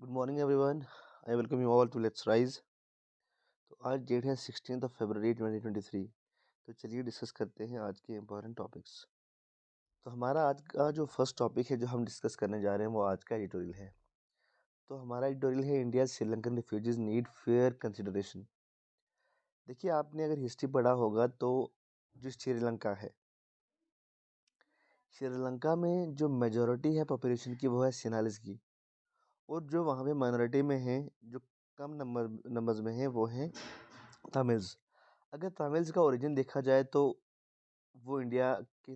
Good morning everyone. I welcome you all to let's rise. तो आज date है 16 फरवरी 2023। तो चलिए डिस्कस करते हैं आज के इम्पोर्टेंट टॉपिक्स। तो हमारा आज का जो फर्स्ट टॉपिक है जो हम डिस्कस करने जा रहे हैं वो आज का एडिटोरियल है। तो हमारा एडिटोरियल है India Sri Lankan refugees need fair consideration. देखिए, आपने अगर हिस्ट्री पढ़ा होगा तो जो श्रीलंका है, श्रीलंका में जो मेजोरिटी है पॉपुलेशन की वो है सिनालिस की, और जो वहाँ पे माइनॉरिटी में है, जो कम नंबर्स में है, वो है तमिल्स। अगर तमिल्स का ओरिजिन देखा जाए तो वो इंडिया के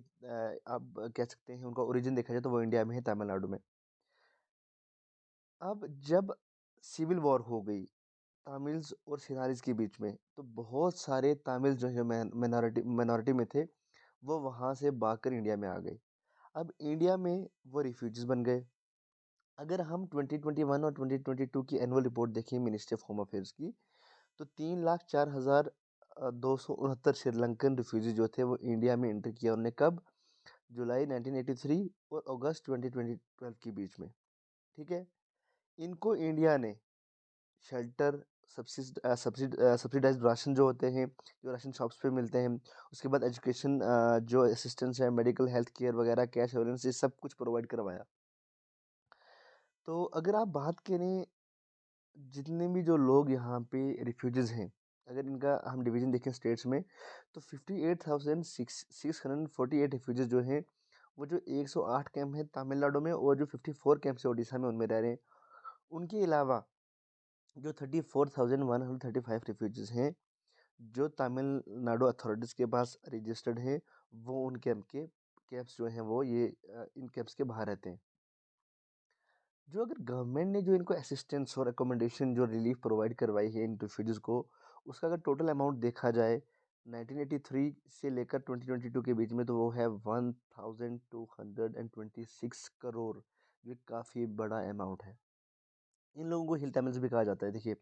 आप कह सकते हैं उनका ओरिजिन देखा जाए तो वो इंडिया में है, तमिलनाडु में। अब जब सिविल वॉर हो गई तमिल्स और सिनारीज के बीच में, तो बहुत सारे तमिल जो है मिनॉरिटी में थे, वो वहाँ से भागकर इंडिया में आ गए। अब इंडिया में वो रिफ्यूजीज बन गए। अगर हम 2021 और 2022 की एनुअल रिपोर्ट देखें मिनिस्ट्री ऑफ होम अफेयर्स की, तो 3,04,269 श्रीलंकन रिफ्यूजी जो थे वो इंडिया में एंटर किया उन्होंने। कब? जुलाई 1983 और अगस्त 2012 के बीच में। ठीक है। इनको इंडिया ने शेल्टर, सब्सिडाइज्ड राशन जो होते हैं, जो राशन शॉप्स पे मिलते हैं, उसके बाद एजुकेशन, जो असिस्टेंस है, मेडिकल हेल्थ केयर वगैरह, कैश एवेलेंस, ये सब कुछ प्रोवाइड करवाया। तो अगर आप बात करें जितने भी जो लोग यहाँ पे रिफ्यूजीज हैं, अगर इनका हम डिवीजन देखें स्टेट्स में, तो 58,648 रिफ्यूजीज जो हैं, वो जो 108 कैंप हैं तमिलनाडु में और जो 54 कैंप है उड़ीसा में, उनमें रह रहे हैं। उनके अलावा जो 34,135 रिफ्यूजीज हैं जो तमिलनाडु अथॉरिटीज़ के पास रजिस्टर्ड हैं, वो उन कैंप्स जो हैं वो ये इन कैंप्स के बाहर रहते हैं। जो अगर गवर्नमेंट ने जो इनको असिस्टेंस और अकोमोडेशन, जो रिलीफ प्रोवाइड करवाई है इन रिफ्यूजीज को, उसका अगर टोटल अमाउंट देखा जाए 1983 से लेकर 2022 के बीच में, तो वो है 1226 करोड़, जो काफ़ी बड़ा अमाउंट है। इन लोगों को हिल तमिल्स भी कहा जाता है। देखिए,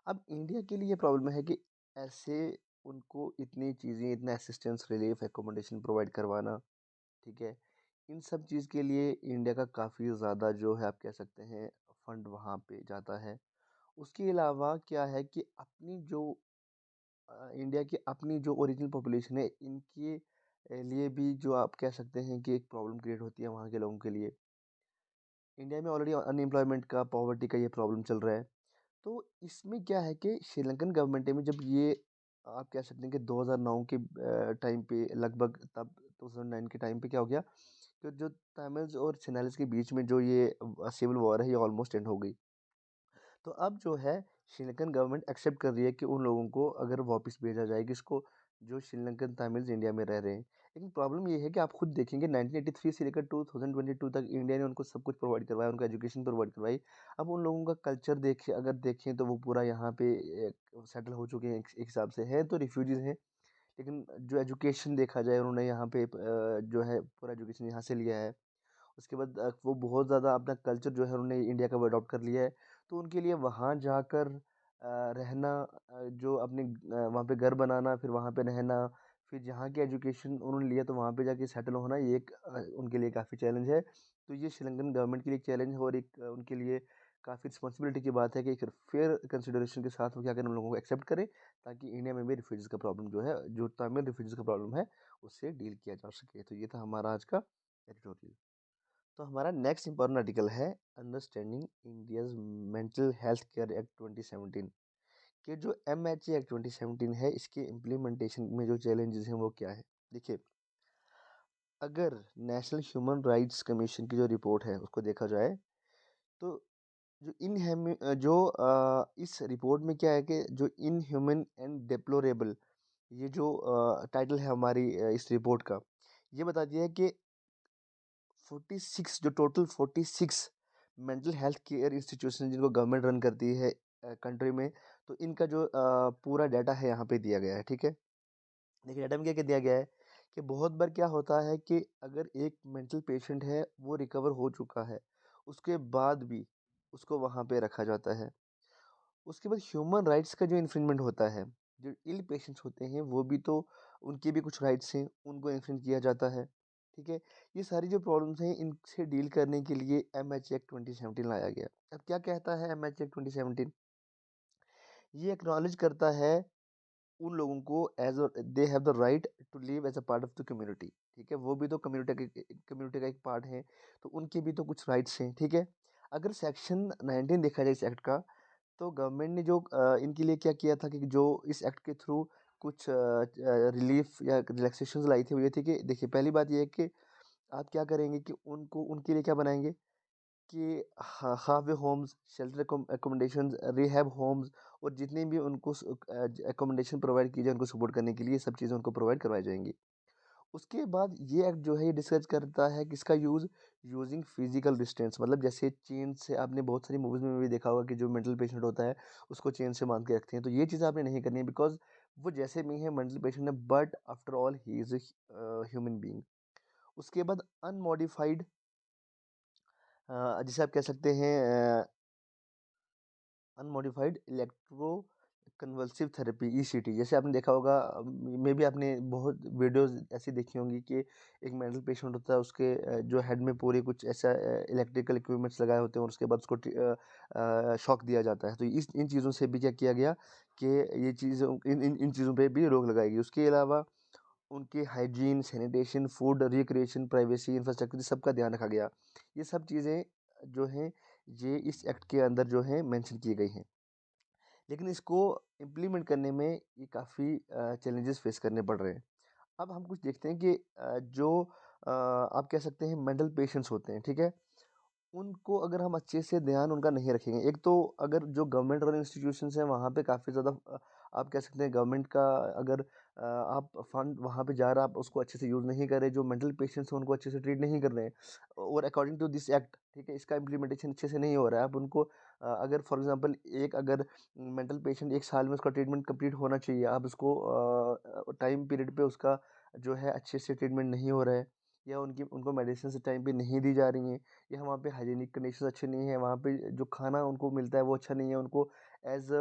अब इंडिया के लिए ये प्रॉब्लम है कि ऐसे उनको इतनी चीज़ें, इतना असिस्टेंस, रिलीफ, एकोमोडेशन प्रोवाइड करवाना, ठीक है, इन सब चीज़ के लिए इंडिया का काफ़ी ज़्यादा जो है आप कह सकते हैं फंड वहाँ पे जाता है। उसके अलावा क्या है कि अपनी जो इंडिया की अपनी जो ओरिजिनल पॉपुलेशन है, इनके लिए भी जो आप कह सकते हैं कि एक प्रॉब्लम क्रिएट होती है वहाँ के लोगों के लिए। इंडिया में ऑलरेडी अनएम्प्लॉयमेंट का, पॉवर्टी का ये प्रॉब्लम चल रहा है। तो इसमें क्या है कि श्रीलंकन गवर्नमेंट में जब ये आप कह सकते हैं कि 2009 के टाइम पे लगभग, तब 2009 के टाइम पे क्या हो गया कि जो तमिल्स और सिनालिस के बीच में जो ये सिविल वॉर है, ये ऑलमोस्ट एंड हो गई। तो अब जो है श्रीलंकन गवर्नमेंट एक्सेप्ट कर रही है कि उन लोगों को अगर वापस भेजा जाए, किसको? जो श्रीलंकन तमिल्स इंडिया में रह रहे हैं। लेकिन प्रॉब्लम ये है कि आप खुद देखेंगे 1983 से लेकर 2022 तक इंडिया ने उनको सब कुछ प्रोवाइड करवाया, उनको एजुकेशन प्रोवाइड करवाई। अब उन लोगों का कल्चर देखे, अगर देखें तो वो पूरा यहाँ पे सेटल हो चुके हैं, एक हिसाब से है तो रिफ्यूजीज हैं। लेकिन जो एजुकेशन देखा जाए, उन्होंने यहाँ पे जो है पूरा एजुकेशन यहाँ से लिया है। उसके बाद वो बहुत ज़्यादा अपना कल्चर जो है उन्होंने इंडिया का वो अडॉप्ट कर लिया है। तो उनके लिए वहाँ जाकर रहना, जो अपने वहाँ पे घर बनाना, फिर वहाँ पे रहना, फिर जहाँ की एजुकेशन उन्होंने लिया तो वहाँ पे जाके सेटल होना, ये एक उनके लिए काफ़ी चैलेंज है। तो ये श्रीलंकन गवर्नमेंट के लिए एक चैलेंज है, और एक उनके लिए काफ़ी रिस्पॉन्सिबिलिटी की बात है कि एक फेयर कंसिडरेशन के साथ वो क्या करें, उन लोगों को एक्सेप्ट करें, ताकि इंडिया में भी रिफ्यूजीज़ का प्रॉब्लम जो है, जो तमिल रिफ्यूजीज़ का प्रॉब्लम है, उससे डील किया जा सके। तो ये था हमारा आज का एडिटोरियल। तो हमारा नेक्स्ट इंपॉर्टेंट आर्टिकल है understanding India's mental health care act 2017 के। जो MHA एक्ट 2017 है, इसके इम्प्लीमेंटेशन में जो चैलेंजेस हैं वो क्या है? देखिए, अगर नेशनल ह्यूमन राइट्स कमीशन की जो रिपोर्ट है उसको देखा जाए, तो जो इस रिपोर्ट में क्या है कि जो इनह्यूमन एंड डिप्लोरेबल, ये जो टाइटल है हमारी इस रिपोर्ट का, ये बता दिया है कि 46, जो total 46 mental health care institution जिनको गवर्नमेंट रन करती है कंट्री में, तो इनका जो पूरा डाटा है यहाँ पे दिया गया है। ठीक है। देखिए, डाटा में क्या क्या दिया गया है कि बहुत बार क्या होता है कि अगर एक मेंटल पेशेंट है, वो रिकवर हो चुका है, उसके बाद भी उसको वहाँ पे रखा जाता है। उसके बाद ह्यूमन राइट्स का जो इन्फ्रिंजमेंट होता है, जो इल पेशेंट्स होते हैं वो भी तो, उनके भी कुछ राइट्स हैं, उनको इन्फ्रिंज किया जाता है। ठीक है? ये सारी जो प्रॉब्लम्स हैं इनसे डील करने के लिए एमएच एक्ट 2017 लाया गया। अब क्या कहता है एमएच एक्ट 2017? ये एक्नॉलेज करता है उन लोगों को as a they have the right to live as a part of the community, ठीक है? वो भी तो कम्युनिटी का एक पार्ट है, तो उनके भी तो कुछ राइट्स हैं, ठीक है? अगर सेक्शन 19 देखा जाए इस एक्ट का, तो गवर्नमेंट ने जो इनके लिए क्या किया था कि जो इस एक्ट के थ्रू कुछ रिलीफ या रिलैक्सेशंस लाई थी, वो ये थी कि देखिए पहली बात ये है कि आप क्या करेंगे कि उनको उनके लिए क्या बनाएँगे कि halfway homes, shelter accommodations, rehab homes और जितनी भी उनको अकोमोडेशन प्रोवाइड की जाए उनको सपोर्ट करने के लिए, सब चीज़ें उनको प्रोवाइड करवाई जाएँगी। उसके बाद ये एक्ट जो है ये डिस्कस करता है किसका यूज़, यूजिंग फिजिकल डिस्टेंस, मतलब जैसे चेन से आपने बहुत सारी मूवीज़ में भी देखा होगा कि जो मेंटल पेशेंट होता है उसको चेन से बांध के रखते हैं, तो ये चीज़ आपने नहीं करनी है बिकॉज़ वो जैसे भी है मेंटल पेशेंट है but after all he is a human being. उसके बाद अनमॉडिफाइड जिसे आप कह सकते हैं unmodified electro convulsive therapy ECT, जैसे आपने देखा होगा मे बी आपने बहुत वीडियोस ऐसी देखी होंगी कि एक मेंटल पेशेंट होता है उसके जो हेड में पूरे कुछ ऐसा इलेक्ट्रिकल इक्विपमेंट्स लगाए होते हैं और उसके बाद उसको शॉक दिया जाता है, तो इस इन चीज़ों से भी क्या किया गया कि ये चीज़ों इन चीज़ों पे भी रोक लगाई गई। उसके अलावा उनके hygiene, sanitation, food, recreation, privacy, infrastructure सबका ध्यान रखा गया। ये सब चीज़ें जो हैं ये इस एक्ट के अंदर जो है मेंशन की गई हैं। लेकिन इसको इम्प्लीमेंट करने में ये काफ़ी चैलेंजेस फेस करने पड़ रहे हैं। अब हम कुछ देखते हैं कि जो आप कह सकते हैं मेंटल पेशेंट्स होते हैं, ठीक है? उनको अगर हम अच्छे से ध्यान उनका नहीं रखेंगे, एक तो अगर जो गवर्नमेंट रन इंस्टीट्यूशंस हैं वहाँ पे काफ़ी ज़्यादा आप कह सकते हैं गवर्नमेंट का अगर आप फंड वहाँ पे जा रहा है आप उसको अच्छे से यूज़ नहीं कर रहे, जो मेंटल पेशेंट्स हैं उनको अच्छे से ट्रीट नहीं कर रहे हैं और अकॉर्डिंग टू दिस एक्ट, ठीक है, इसका इम्प्लीमेंटेशन अच्छे से नहीं हो रहा है। आप उनको अगर फॉर एग्जांपल एक अगर मेंटल पेशेंट 1 साल में उसका ट्रीटमेंट कंप्लीट होना चाहिए, आप उसको टाइम पीरियड पे उसका जो है अच्छे से ट्रीटमेंट नहीं हो रहा है या उनकी उनको मेडिसिन टाइम पे नहीं दी जा रही हैं या वहाँ पे हाइजीनिक कंडीशंस अच्छे नहीं है, वहाँ पे जो खाना उनको मिलता है वो अच्छा नहीं है, उनको as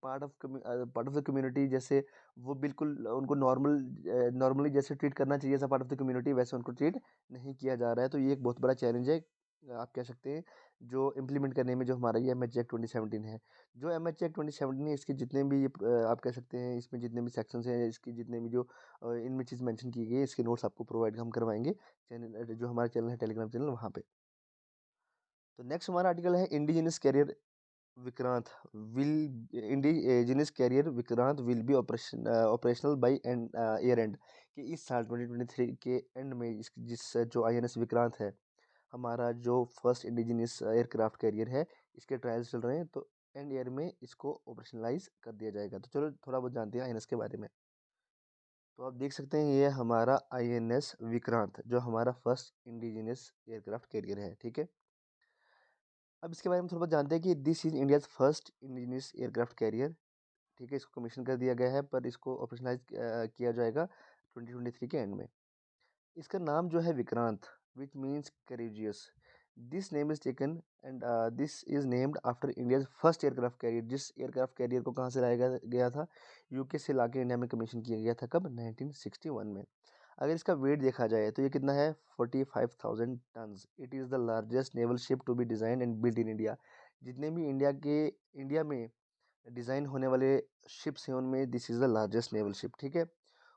part of the community जैसे वो बिल्कुल उनको नॉर्मली जैसे ट्रीट करना चाहिए as a part of the community वैसे उनको ट्रीट नहीं किया जा रहा है, तो ये एक बहुत बड़ा चैलेंज है आप कह सकते हैं, जो इम्प्लीमेंट करने में जो हमारा ये एमएच एक्ट 2017 है। जो एमएच एक्ट 2017 है इसके जितने भी ये आप कह सकते हैं इसमें जितने भी सेक्शंस हैं, इसकी जितने भी जो इनमें चीज़ मेंशन की गई है, इसके नोट्स आपको प्रोवाइड हम करवाएँगे, चैनल जो हमारा चैनल है टेलीग्राम चैनल वहाँ पे। तो नेक्स्ट हमारा आर्टिकल है indigenous carrier Vikrant will indigenous carrier Vikrant will be operational by end year end, कि इस साल 2023 के एंड में जिस जो आईएनएस विक्रांत है हमारा जो फर्स्ट इंडिजिनस एयरक्राफ्ट कैरियर है इसके ट्रायल्स चल रहे हैं, तो एंड ईयर में इसको ऑपरेशनलाइज कर दिया जाएगा। तो चलो थोड़ा बहुत जानते हैं आईएनएस के बारे में। तो आप देख सकते हैं ये हमारा आईएनएस विक्रांत जो हमारा फर्स्ट इंडिजिनस एयरक्राफ्ट कैरियर है, ठीक है। अब इसके बारे में थोड़ा बहुत जानते हैं कि this is India's first indigenous aircraft carrier, ठीक है, इसको कमीशन कर दिया गया है पर इसको ऑपरेशनलाइज किया जाएगा 2023 के एंड में। इसका नाम जो है Vikrant which means courageous, this name is taken and this is named after India's first aircraft carrier, जिस एयरक्राफ्ट कैरियर को कहाँ से लाया गया था, यूके से लाके इंडिया में कमीशन किया गया था कब, 1961 में। अगर इसका वेट देखा जाए तो ये कितना है, 45,000 tons. It is the largest naval ship to be design and build in India, जितने भी इंडिया में डिज़ाइन होने वाले शिप्स हैं उनमें this is the largest naval ship, ठीक है।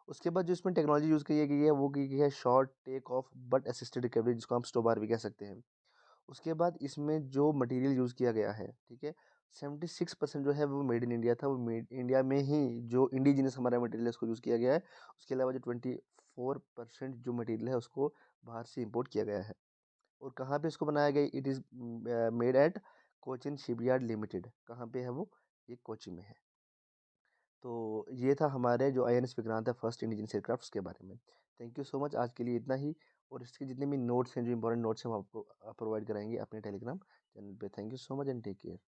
उसके बाद जो इसमें टेक्नोलॉजी यूज़ की गई है वो की गई है short take off but assisted recovery, जिसको हम स्टोबार भी कह सकते हैं। उसके बाद इसमें जो मटेरियल यूज़ किया गया है, ठीक है, 76% जो है वो मेड इन इंडिया था, वो मेड इंडिया में ही जो इंडिजिनस हमारा मटेरियल है उसको यूज़ किया गया है। उसके अलावा जो 24% जो मटेरियल है उसको बाहर से इंपोर्ट किया गया है। और कहाँ पे इसको बनाया गया, it is made at Cochin shipyard limited, कहाँ पे है वो, ये कोची में है। तो ये था हमारे जो आईएनएस विक्रांत है फर्स्ट इंडिजिनस एयरक्राफ्ट के बारे में। थैंक यू सो मच, आज के लिए इतना ही। और इसके जितने भी नोट्स हैं जो इंपॉर्टेंट नोट्स हैं वो आपको प्रोवाइड कराएंगे अपने टेलीग्राम चैनल पे। Thank you so much and take care.